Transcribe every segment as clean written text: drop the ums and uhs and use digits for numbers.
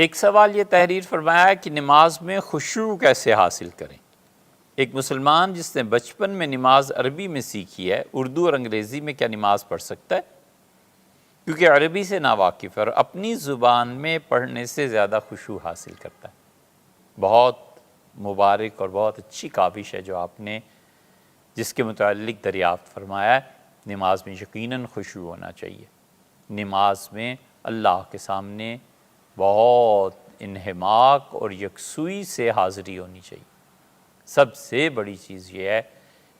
ایک سوال یہ تحریر فرمایا ہے کہ نماز میں خشوع کیسے حاصل کریں؟ ایک مسلمان جس نے بچپن میں نماز عربی میں سیکھی ہے، اردو اور انگریزی میں کیا نماز پڑھ سکتا ہے؟ کیونکہ عربی سے ناواقف ہے اور اپنی زبان میں پڑھنے سے زیادہ خشوع حاصل کرتا ہے۔ بہت مبارک اور بہت اچھی کاوش ہے جو آپ نے جس کے متعلق دریافت فرمایا ہے۔ نماز میں یقیناً خشوع ہونا چاہیے۔ نماز میں اللہ کے سامنے بہت انہماک اور یکسوئی سے حاضری ہونی چاہیے۔ سب سے بڑی چیز یہ ہے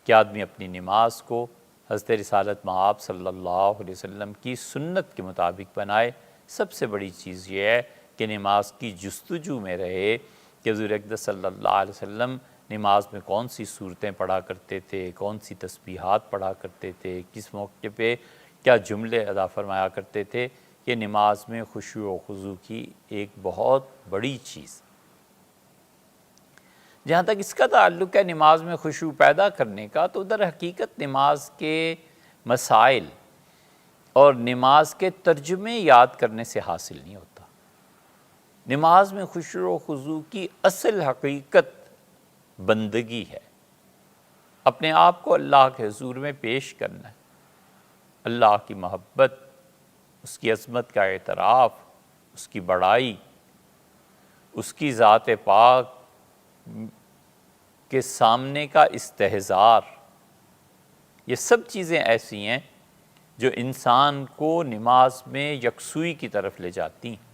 کہ آدمی اپنی نماز کو حضرت رسالت مآب صلی اللہ علیہ وسلم کی سنت کے مطابق بنائے۔ سب سے بڑی چیز یہ ہے کہ نماز کی جستجو میں رہے کہ حضور اقدس صلی اللہ علیہ وسلم نماز میں کون سی صورتیں پڑھا کرتے تھے، کون سی تسبیحات پڑھا کرتے تھے، کس موقع پہ کیا جملے ادا فرمایا کرتے تھے۔ یہ نماز میں خشوع و خضوع کی ایک بہت بڑی چیز۔ جہاں تک اس کا تعلق ہے نماز میں خشوع پیدا کرنے کا، تو در حقیقت نماز کے مسائل اور نماز کے ترجمے یاد کرنے سے حاصل نہیں ہوتا۔ نماز میں خشوع و خضوع کی اصل حقیقت بندگی ہے، اپنے آپ کو اللہ کے حضور میں پیش کرنا ہے، اللہ کی محبت، اس کی عظمت کا اعتراف، اس کی بڑائی، اس کی ذات پاک کے سامنے کا استحضار، یہ سب چیزیں ایسی ہیں جو انسان کو نماز میں یکسوئی کی طرف لے جاتی ہیں۔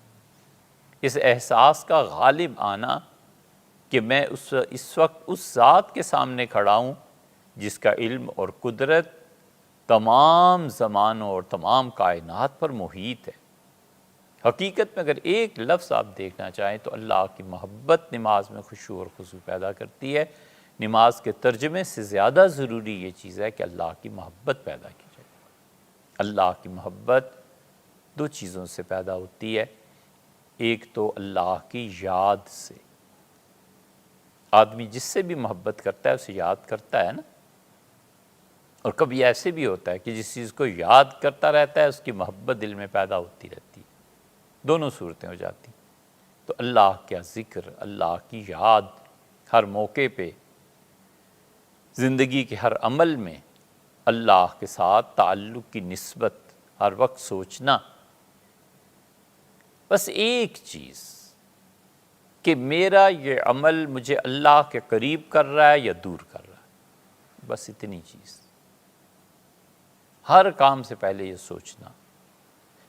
اس احساس کا غالب آنا کہ میں اس وقت اس ذات کے سامنے کھڑا ہوں جس کا علم اور قدرت تمام زمانوں اور تمام کائنات پر محیط ہے۔ حقیقت میں اگر ایک لفظ آپ دیکھنا چاہیں تو اللہ کی محبت نماز میں خشوع اور خضوع پیدا کرتی ہے۔ نماز کے ترجمے سے زیادہ ضروری یہ چیز ہے کہ اللہ کی محبت پیدا کی جائے۔ اللہ کی محبت دو چیزوں سے پیدا ہوتی ہے، ایک تو اللہ کی یاد سے۔ آدمی جس سے بھی محبت کرتا ہے اسے یاد کرتا ہے نا، اور کبھی ایسے بھی ہوتا ہے کہ جس چیز کو یاد کرتا رہتا ہے اس کی محبت دل میں پیدا ہوتی رہتی ہے، دونوں صورتیں ہو جاتی۔ تو اللہ کا ذکر، اللہ کی یاد، ہر موقع پہ زندگی کے ہر عمل میں اللہ کے ساتھ تعلق کی نسبت ہر وقت سوچنا، بس ایک چیز کہ میرا یہ عمل مجھے اللہ کے قریب کر رہا ہے یا دور کر رہا ہے، بس اتنی چیز۔ ہر کام سے پہلے یہ سوچنا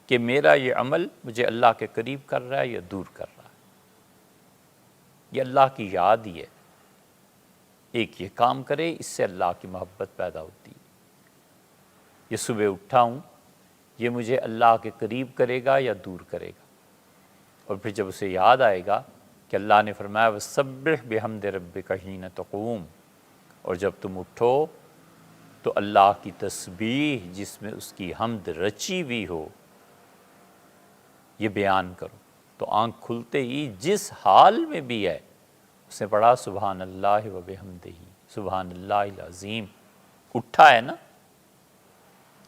کہ میرا یہ عمل مجھے اللہ کے قریب کر رہا ہے یا دور کر رہا ہے۔ یہ اللہ کی یاد ہی ہے۔ ایک یہ کام کرے، اس سے اللہ کی محبت پیدا ہوتی ہے۔ یہ صبح اٹھا ہوں، یہ مجھے اللہ کے قریب کرے گا یا دور کرے گا۔ اور پھر جب اسے یاد آئے گا کہ اللہ نے فرمایا وَسَبِّحْ بِحَمْدِ رَبِّكَ حِینَ تَقُومُ، اور جب تم اٹھو تو اللہ کی تسبیح جس میں اس کی حمد رچی ہوئی ہو یہ بیان کرو۔ تو آنکھ کھلتے ہی جس حال میں بھی ہے اس نے پڑھا سبحان اللہ و بحمدہ، سبحان اللہ العظیم۔ اٹھا ہے نا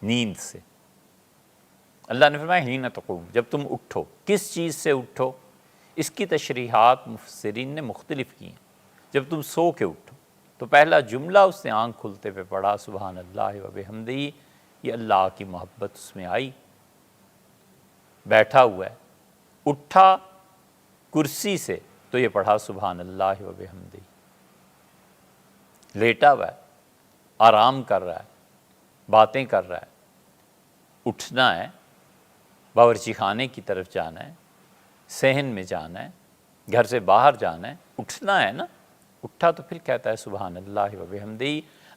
نیند سے، اللہ نے فرمایا حین تقوم، جب تم اٹھو۔ کس چیز سے اٹھو؟ اس کی تشریحات مفسرین نے مختلف کی ہیں۔ جب تم سو کے اٹھو تو پہلا جملہ اس نے آنکھ کھلتے پہ پڑھا سبحان اللہ و بحمدہ، یہ اللہ کی محبت اس میں آئی۔ بیٹھا ہوا ہے، اٹھا کرسی سے تو یہ پڑھا سبحان اللہ و بحمدہ۔ لیٹا ہوا ہے، آرام کر رہا ہے، باتیں کر رہا ہے، اٹھنا ہے، باورچی خانے کی طرف جانا ہے، صحن میں جانا ہے، گھر سے باہر جانا ہے، اٹھنا ہے نا۔ اٹھا تو پھر کہتا ہے سبحان اللہ و بحمدہ۔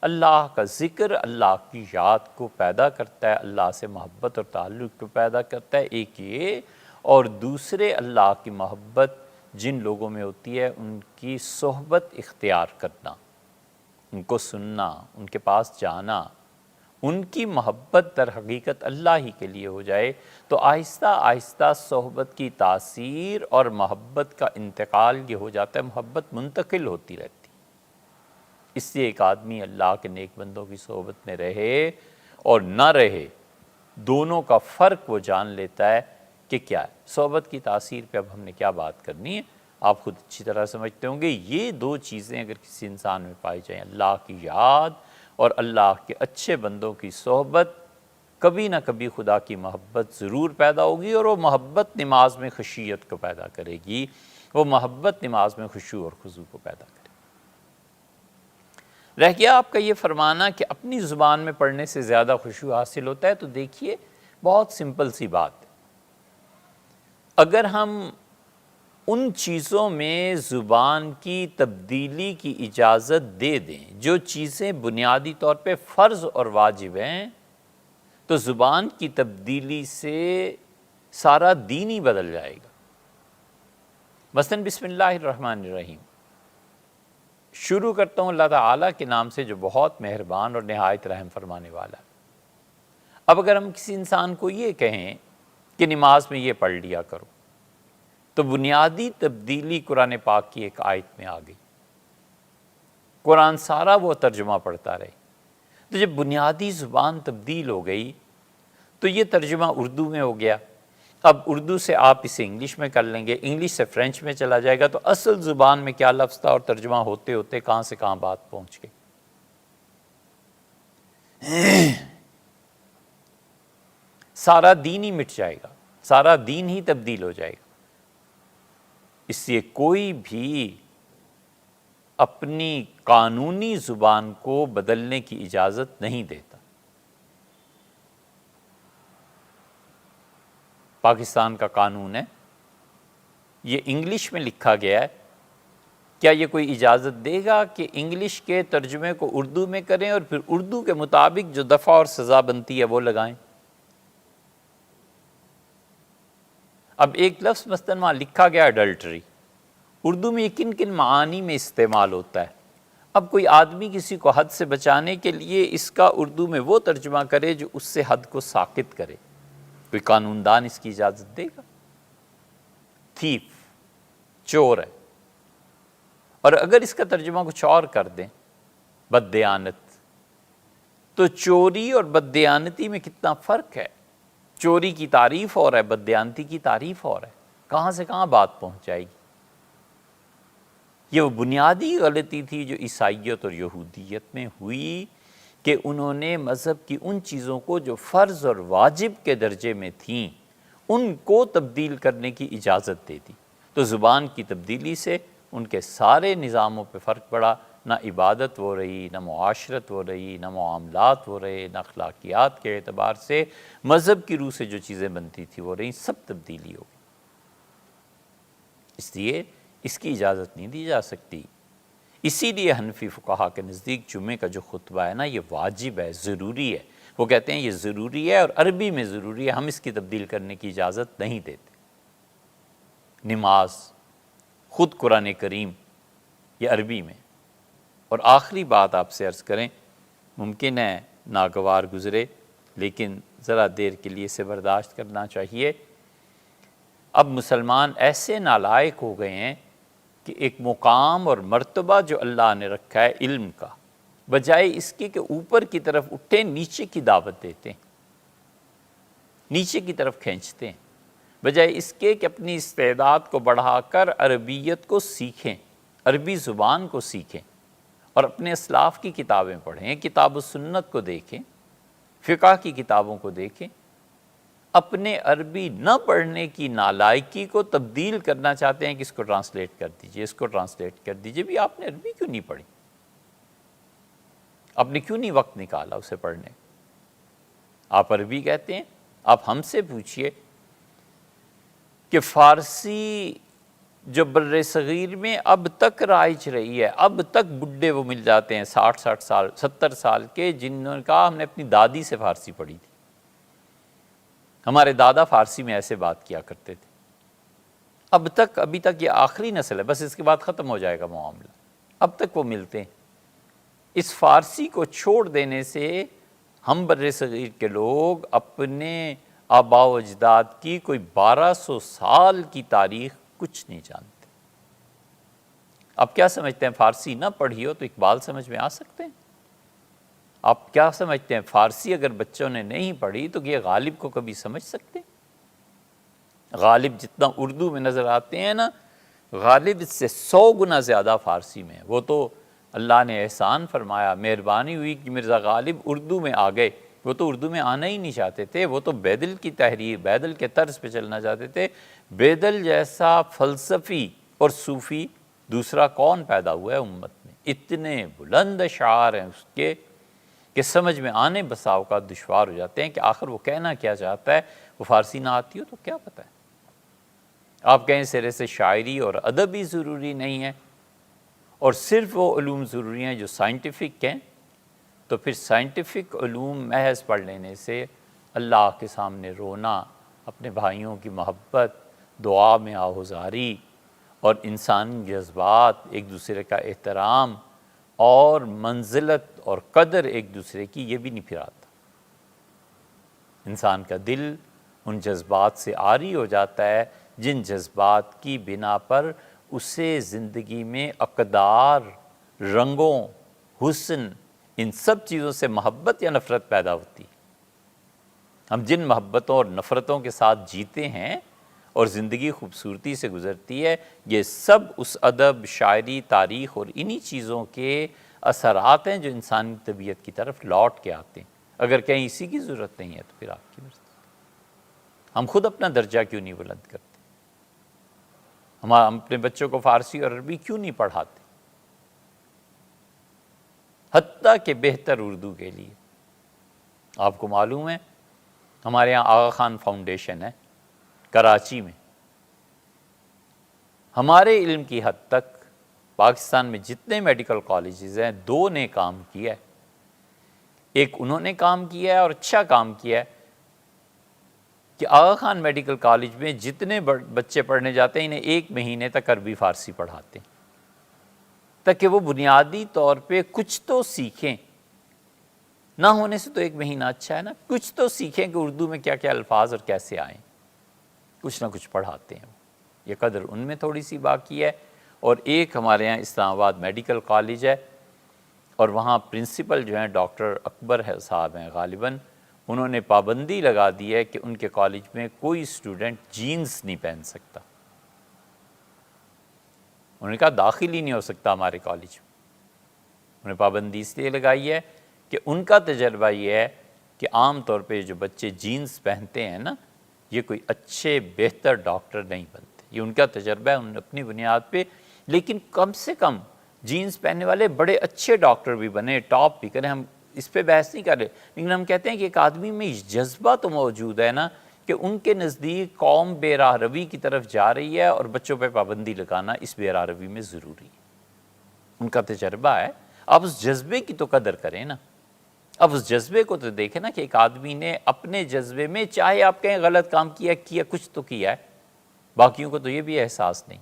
اللہ کا ذکر اللہ کی یاد کو پیدا کرتا ہے، اللہ سے محبت اور تعلق کو پیدا کرتا ہے، ایک یہ، اور دوسرے اللہ کی محبت جن لوگوں میں ہوتی ہے ان کی صحبت اختیار کرنا، ان کو سننا، ان کے پاس جانا، ان کی محبت در حقیقت اللہ ہی کے لیے ہو جائے تو آہستہ آہستہ صحبت کی تاثیر اور محبت کا انتقال یہ ہو جاتا ہے، محبت منتقل ہوتی رہتی۔ اس لیے ایک آدمی اللہ کے نیک بندوں کی صحبت میں رہے اور نہ رہے، دونوں کا فرق وہ جان لیتا ہے کہ کیا ہے صحبت کی تاثیر پہ اب ہم نے کیا بات کرنی ہے، آپ خود اچھی طرح سمجھتے ہوں گے۔ یہ دو چیزیں اگر کسی انسان میں پائی جائیں، اللہ کی یاد اور اللہ کے اچھے بندوں کی صحبت، کبھی نہ کبھی خدا کی محبت ضرور پیدا ہوگی، اور وہ محبت نماز میں خشیت کو پیدا کرے گی، وہ محبت نماز میں خشوع اور خضوع کو پیدا کرے گی۔ رہ گیا آپ کا یہ فرمانا کہ اپنی زبان میں پڑھنے سے زیادہ خشوع حاصل ہوتا ہے، تو دیکھیے بہت سمپل سی بات ہے، اگر ہم ان چیزوں میں زبان کی تبدیلی کی اجازت دے دیں جو چیزیں بنیادی طور پہ فرض اور واجب ہیں، تو زبان کی تبدیلی سے سارا دین ہی بدل جائے گا۔ مثلاً بسم اللہ الرحمن الرحیم شروع کرتا ہوں اللہ تعالیٰ کے نام سے جو بہت مہربان اور نہایت رحم فرمانے والا ہے۔ اب اگر ہم کسی انسان کو یہ کہیں کہ نماز میں یہ پڑھ لیا کرو، تو بنیادی تبدیلی قرآن پاک کی ایک آیت میں آ گئی، قرآن سارا وہ ترجمہ پڑھتا رہے۔ تو جب بنیادی زبان تبدیل ہو گئی تو یہ ترجمہ اردو میں ہو گیا، اب اردو سے آپ اسے انگلش میں کر لیں گے، انگلش سے فرینچ میں چلا جائے گا، تو اصل زبان میں کیا لفظ تھا اور ترجمہ ہوتے ہوتے کہاں سے کہاں بات پہنچ گئی۔ سارا دین ہی مٹ جائے گا، سارا دین ہی تبدیل ہو جائے گا۔ اس لیے کوئی بھی اپنی قانونی زبان کو بدلنے کی اجازت نہیں دیتا۔ پاکستان کا قانون ہے، یہ انگلش میں لکھا گیا ہے، کیا یہ کوئی اجازت دے گا کہ انگلش کے ترجمے کو اردو میں کریں اور پھر اردو کے مطابق جو دفعہ اور سزا بنتی ہے وہ لگائیں؟ اب ایک لفظ مثلاً وہاں لکھا گیا اڈلٹری، اردو میں یہ کن کن معانی میں استعمال ہوتا ہے؟ اب کوئی آدمی کسی کو حد سے بچانے کے لیے اس کا اردو میں وہ ترجمہ کرے جو اس سے حد کو ساقط کرے، کوئی قانون دان اس کی اجازت دے گا؟ تھیف، چور ہے، اور اگر اس کا ترجمہ کچھ اور کر دیں، بددیانت، تو چوری اور بددیانتی میں کتنا فرق ہے؟ چوری کی تعریف اور ہے، بددیانتی کی تعریف اور ہے، کہاں سے کہاں بات پہنچ جائے گی؟ یہ وہ بنیادی غلطی تھی جو عیسائیت اور یہودیت میں ہوئی کہ انہوں نے مذہب کی ان چیزوں کو جو فرض اور واجب کے درجے میں تھیں ان کو تبدیل کرنے کی اجازت دے دی، تو زبان کی تبدیلی سے ان کے سارے نظاموں پہ فرق پڑا، نہ عبادت ہو رہی، نہ معاشرت ہو رہی، نہ معاملات ہو رہے، نہ اخلاقیات کے اعتبار سے مذہب کی روح سے جو چیزیں بنتی تھی وہ رہی، سب تبدیلی ہو گئی۔ اس لیے اس کی اجازت نہیں دی جا سکتی۔ اسی لیے حنفی فقہا کے نزدیک جمعے کا جو خطبہ ہے نا، یہ واجب ہے، ضروری ہے۔ وہ کہتے ہیں یہ ضروری ہے اور عربی میں ضروری ہے، ہم اس کی تبدیل کرنے کی اجازت نہیں دیتے۔ نماز خود قرآن کریم یہ عربی میں۔ اور آخری بات آپ سے عرض کریں، ممکن ہے ناگوار گزرے لیکن ذرا دیر کے لیے اسے برداشت کرنا چاہیے۔ اب مسلمان ایسے نالائق ہو گئے ہیں کہ ایک مقام اور مرتبہ جو اللہ نے رکھا ہے علم کا، بجائے اس کے کہ اوپر کی طرف اٹھیں نیچے کی دعوت دیتے ہیں، نیچے کی طرف کھینچتے ہیں، بجائے اس کے کہ اپنی استعداد کو بڑھا کر عربیت کو سیکھیں، عربی زبان کو سیکھیں اور اپنے اسلاف کی کتابیں پڑھیں، کتاب و سنت کو دیکھیں، فقہ کی کتابوں کو دیکھیں۔ اپنے عربی نہ پڑھنے کی نالائکی کو تبدیل کرنا چاہتے ہیں کہ اس کو ٹرانسلیٹ کر دیجئے، اس کو ٹرانسلیٹ کر دیجئے۔ بھی آپ نے عربی کیوں نہیں پڑھی؟ آپ نے کیوں نہیں وقت نکالا اسے پڑھنے؟ آپ عربی کہتے ہیں۔ آپ ہم سے پوچھئے کہ فارسی جو بر صغیر میں اب تک رائج رہی ہے، اب تک بڈھے وہ مل جاتے ہیں 60 سال 70 سال کے، جنہوں نے کہا ہم نے اپنی دادی سے فارسی پڑھی تھی، ہمارے دادا فارسی میں ایسے بات کیا کرتے تھے۔ اب تک، ابھی تک یہ آخری نسل ہے، بس اس کے بعد ختم ہو جائے گا معاملہ، اب تک وہ ملتے ہیں۔ اس فارسی کو چھوڑ دینے سے ہم بر صغیر کے لوگ اپنے آباء و اجداد کی کوئی 1200 سال کی تاریخ کچھ نہیں جانتے۔ آپ کیا سمجھتے ہیں فارسی نہ پڑھی ہو تو اقبال سمجھ میں آ سکتے ہیں؟ آپ کیا سمجھتے ہیں فارسی اگر بچوں نے نہیں پڑھی تو یہ غالب کو کبھی سمجھ سکتے؟ غالب جتنا اردو میں نظر آتے ہیں نا، غالب اس سے 100 گنا زیادہ فارسی میں ہے۔ وہ تو اللہ نے احسان فرمایا، مہربانی ہوئی کہ مرزا غالب اردو میں آ گئے۔ وہ تو اردو میں آنا ہی نہیں چاہتے تھے، وہ تو بیدل کی تحریر، بیدل کے طرز پہ چلنا چاہتے تھے۔ بیدل جیسا فلسفی اور صوفی دوسرا کون پیدا ہوا ہے امت میں؟ اتنے بلند اشعار ہیں اس کے کہ سمجھ میں آنے بسا اوقات دشوار ہو جاتے ہیں کہ آخر وہ کہنا کیا چاہتا ہے۔ وہ فارسی نہ آتی ہو تو کیا پتہ ہے، آپ کہیں سرے سے شاعری اور ادب ہی ضروری نہیں ہے اور صرف وہ علوم ضروری ہیں جو سائنٹیفک ہیں، تو پھر سائنٹیفک علوم محض پڑھ لینے سے اللہ کے سامنے رونا، اپنے بھائیوں کی محبت، دعا میں آہوزاری اور انسانی جذبات، ایک دوسرے کا احترام اور منزلت اور قدر ایک دوسرے کی، یہ بھی نہیں پھر آتا۔ انسان کا دل ان جذبات سے عاری ہو جاتا ہے جن جذبات کی بنا پر اسے زندگی میں اقدار، رنگوں، حسن، ان سب چیزوں سے محبت یا نفرت پیدا ہوتی۔ ہم جن محبتوں اور نفرتوں کے ساتھ جیتے ہیں اور زندگی خوبصورتی سے گزرتی ہے، یہ سب اس ادب، شاعری، تاریخ اور انہی چیزوں کے اثرات ہیں جو انسانی طبیعت کی طرف لوٹ کے آتے ہیں۔ اگر کہیں اسی کی ضرورت نہیں ہے تو پھر آپ کی مرضی۔ ہم خود اپنا درجہ کیوں نہیں بلند کرتے؟ ہم اپنے بچوں کو فارسی اور عربی کیوں نہیں پڑھاتے؟ حتیٰ کہ بہتر اردو کے لیے۔ آپ کو معلوم ہے ہمارے یہاں آغا خان فاؤنڈیشن ہے کراچی میں۔ ہمارے علم کی حد تک پاکستان میں جتنے میڈیکل کالجز ہیں، 2 نے کام کیا ہے۔ ایک انہوں نے کام کیا ہے اور اچھا کام کیا ہے کہ آغا خان میڈیکل کالج میں جتنے بچے پڑھنے جاتے ہیں انہیں 1 مہینے تک عربی فارسی پڑھاتے ہیں تاکہ وہ بنیادی طور پہ کچھ تو سیکھیں۔ نہ ہونے سے تو 1 مہینہ اچھا ہے نا، کچھ تو سیکھیں کہ اردو میں کیا کیا الفاظ اور کیسے آئیں، کچھ نہ کچھ پڑھاتے ہیں۔ یہ قدر ان میں تھوڑی سی باقی ہے۔ اور ایک ہمارے یہاں اسلام آباد میڈیکل کالج ہے اور وہاں پرنسپل جو ہیں ڈاکٹر اکبر صاحب ہیں غالباً، انہوں نے پابندی لگا دی ہے کہ ان کے کالج میں کوئی اسٹوڈنٹ جینز نہیں پہن سکتا۔ انہوں نے کہا داخل ہی نہیں ہو سکتا ہمارے کالج میں۔ انہوں نے پابندی اس لیے لگائی ہے کہ ان کا تجربہ یہ ہے کہ عام طور پہ جو بچے جینز پہنتے ہیں نا، یہ کوئی اچھے بہتر ڈاکٹر نہیں بنتے۔ یہ ان کا تجربہ ہے، انہوں نے اپنی بنیاد پہ، لیکن کم سے کم جینز پہننے والے بڑے اچھے ڈاکٹر بھی بنے، ٹاپ بھی کریں۔ ہم اس پہ بحث نہیں کر رہے، لیکن ہم کہتے ہیں کہ ایک آدمی میں جذبہ تو موجود ہے نا کہ ان کے نزدیک قوم بے راہ روی کی طرف جا رہی ہے اور بچوں پہ پابندی لگانا اس بے راہ روی میں ضروری ہے۔ ان کا تجربہ ہے، آپ اس جذبے کی تو قدر کریں نا۔ اب اس جذبے کو تو دیکھیں نا کہ ایک آدمی نے اپنے جذبے میں، چاہے آپ کہیں غلط کام کیا کچھ تو کیا ہے، باقیوں کو تو یہ بھی احساس نہیں۔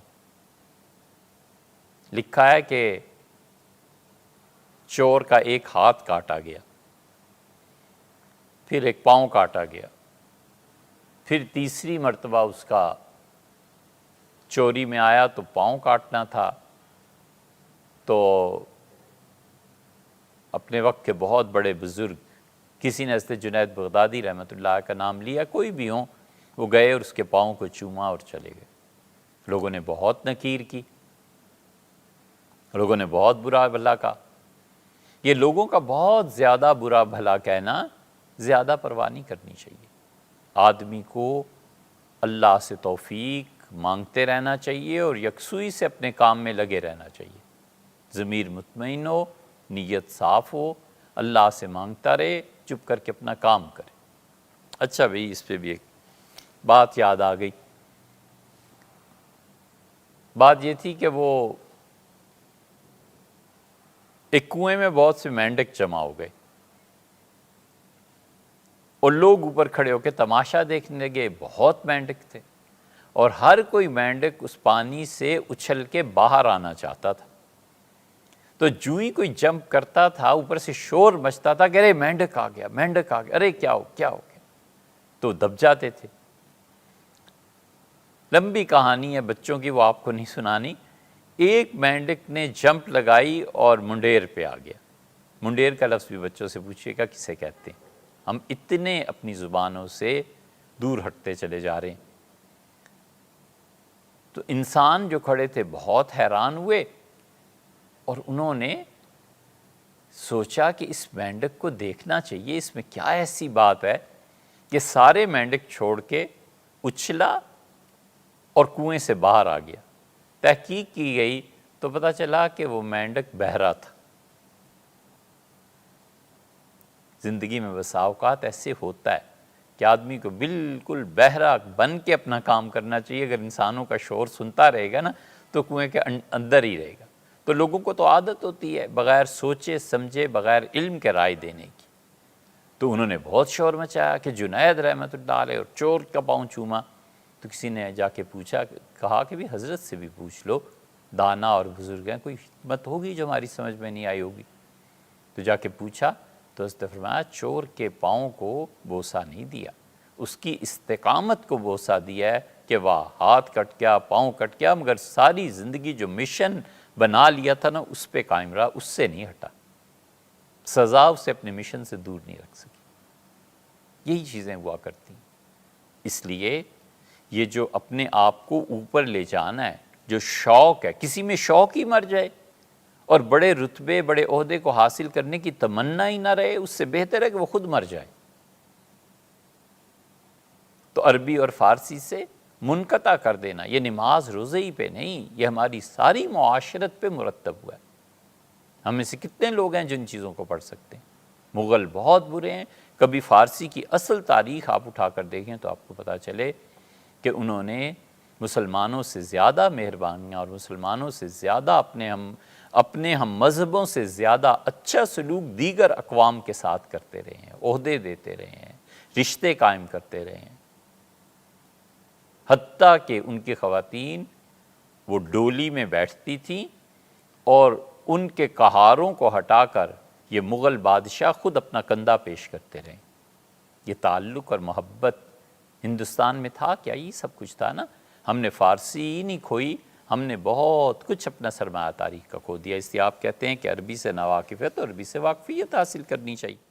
لکھا ہے کہ چور کا 1 ہاتھ کاٹا گیا، پھر 1 پاؤں کاٹا گیا، پھر تیسری مرتبہ اس کا چوری میں آیا تو پاؤں کاٹنا تھا، تو اپنے وقت کے بہت بڑے بزرگ، کسی نے حضرت جنید بغدادی رحمۃ اللہ کا نام لیا، کوئی بھی ہوں، وہ گئے اور اس کے پاؤں کو چوما اور چلے گئے۔ لوگوں نے بہت نکیر کی، لوگوں نے بہت برا بھلا کہا۔ یہ لوگوں کا بہت زیادہ برا بھلا کہنا زیادہ پرواہ نہیں کرنی چاہیے۔ آدمی کو اللہ سے توفیق مانگتے رہنا چاہیے اور یکسوئی سے اپنے کام میں لگے رہنا چاہیے۔ ضمیر مطمئن ہو، نیت صاف ہو، اللہ سے مانگتا رہے، چپ کر کے اپنا کام کرے۔ اچھا بھئی، اس پہ بھی ایک بات یاد آ گئی۔ بات یہ تھی کہ وہ ایک کنویں میں بہت سے مینڈک جمع ہو گئے اور لوگ اوپر کھڑے ہو کے تماشا دیکھنے لگے۔ بہت مینڈک تھے اور ہر کوئی مینڈک اس پانی سے اچھل کے باہر آنا چاہتا تھا۔ تو جو ہی کوئی جمپ کرتا تھا، اوپر سے شور مچتا تھا کہ ارے مینڈک آ گیا، مینڈک آ گیا، ارے کیا ہو گیا، تو دب جاتے تھے۔ لمبی کہانی ہے بچوں کی، وہ آپ کو نہیں سنانی۔ ایک مینڈک نے جمپ لگائی اور منڈیر پہ آ گیا۔ منڈیر کا لفظ بھی بچوں سے پوچھیے گا کسے کہتے ہیں۔ ہم اتنے اپنی زبانوں سے دور ہٹتے چلے جا رہے ہیں۔ تو انسان جو کھڑے تھے بہت حیران ہوئے اور انہوں نے سوچا کہ اس مینڈک کو دیکھنا چاہیے، اس میں کیا ایسی بات ہے کہ سارے مینڈک چھوڑ کے اچھلا اور کنویں سے باہر آ گیا۔ تحقیق کی گئی تو پتہ چلا کہ وہ مینڈک بہرا تھا۔ زندگی میں بسا اوقات ایسے ہوتا ہے کہ آدمی کو بالکل بہرا بن کے اپنا کام کرنا چاہیے۔ اگر انسانوں کا شور سنتا رہے گا نا تو کنویں کے اندر ہی رہے گا۔ تو لوگوں کو تو عادت ہوتی ہے بغیر سوچے سمجھے، بغیر علم کے رائے دینے کی۔ تو انہوں نے بہت شور مچایا کہ جنید رحمۃ اللہ علیہ اور چور کا پاؤں چوما۔ تو کسی نے جا کے پوچھا، کہا کہ بھی حضرت سے بھی پوچھ لو، دانا اور بزرگ ہیں، کوئی حکمت ہوگی جو ہماری سمجھ میں نہیں آئی ہوگی۔ تو جا کے پوچھا تو حضرت نے فرمایا چور کے پاؤں کو بوسہ نہیں دیا، اس کی استقامت کو بوسہ دیا ہے کہ واہ ہاتھ کٹ گیا، پاؤں کٹ گیا، مگر ساری زندگی جو مشن بنا لیا تھا نا اس پہ قائم رہا، اس سے نہیں ہٹا، سزا اسے اپنے مشن سے دور نہیں رکھ سکی۔ یہی چیزیں ہوا کرتی ہیں۔ اس لیے یہ جو اپنے آپ کو اوپر لے جانا ہے، جو شوق ہے، کسی میں شوق ہی مر جائے اور بڑے رتبے بڑے عہدے کو حاصل کرنے کی تمنا ہی نہ رہے، اس سے بہتر ہے کہ وہ خود مر جائے۔ تو عربی اور فارسی سے منقطع کر دینا، یہ نماز روزے ہی پہ نہیں، یہ ہماری ساری معاشرت پہ مرتب ہوا ہے۔ ہم میں سے کتنے لوگ ہیں جن چیزوں کو پڑھ سکتے ہیں؟ مغل بہت برے ہیں۔ کبھی فارسی کی اصل تاریخ آپ اٹھا کر دیکھیں تو آپ کو پتہ چلے کہ انہوں نے مسلمانوں سے زیادہ مہربانیاں اور مسلمانوں سے زیادہ اپنے ہم مذہبوں سے زیادہ اچھا سلوک دیگر اقوام کے ساتھ کرتے رہے ہیں، عہدے دیتے رہے ہیں، رشتے قائم کرتے رہے ہیں۔ حتیٰ کہ ان کی خواتین وہ ڈولی میں بیٹھتی تھیں اور ان کے کہاروں کو ہٹا کر یہ مغل بادشاہ خود اپنا کندھا پیش کرتے رہے۔ یہ تعلق اور محبت ہندوستان میں تھا کیا؟ یہ سب کچھ تھا نا۔ ہم نے فارسی ہی نہیں کھوئی، ہم نے بہت کچھ اپنا سرمایہ تاریخ کا کھو دیا۔ اس لیے آپ کہتے ہیں کہ عربی سے ناواقف ہے تو عربی سے واقفیت حاصل کرنی چاہیے۔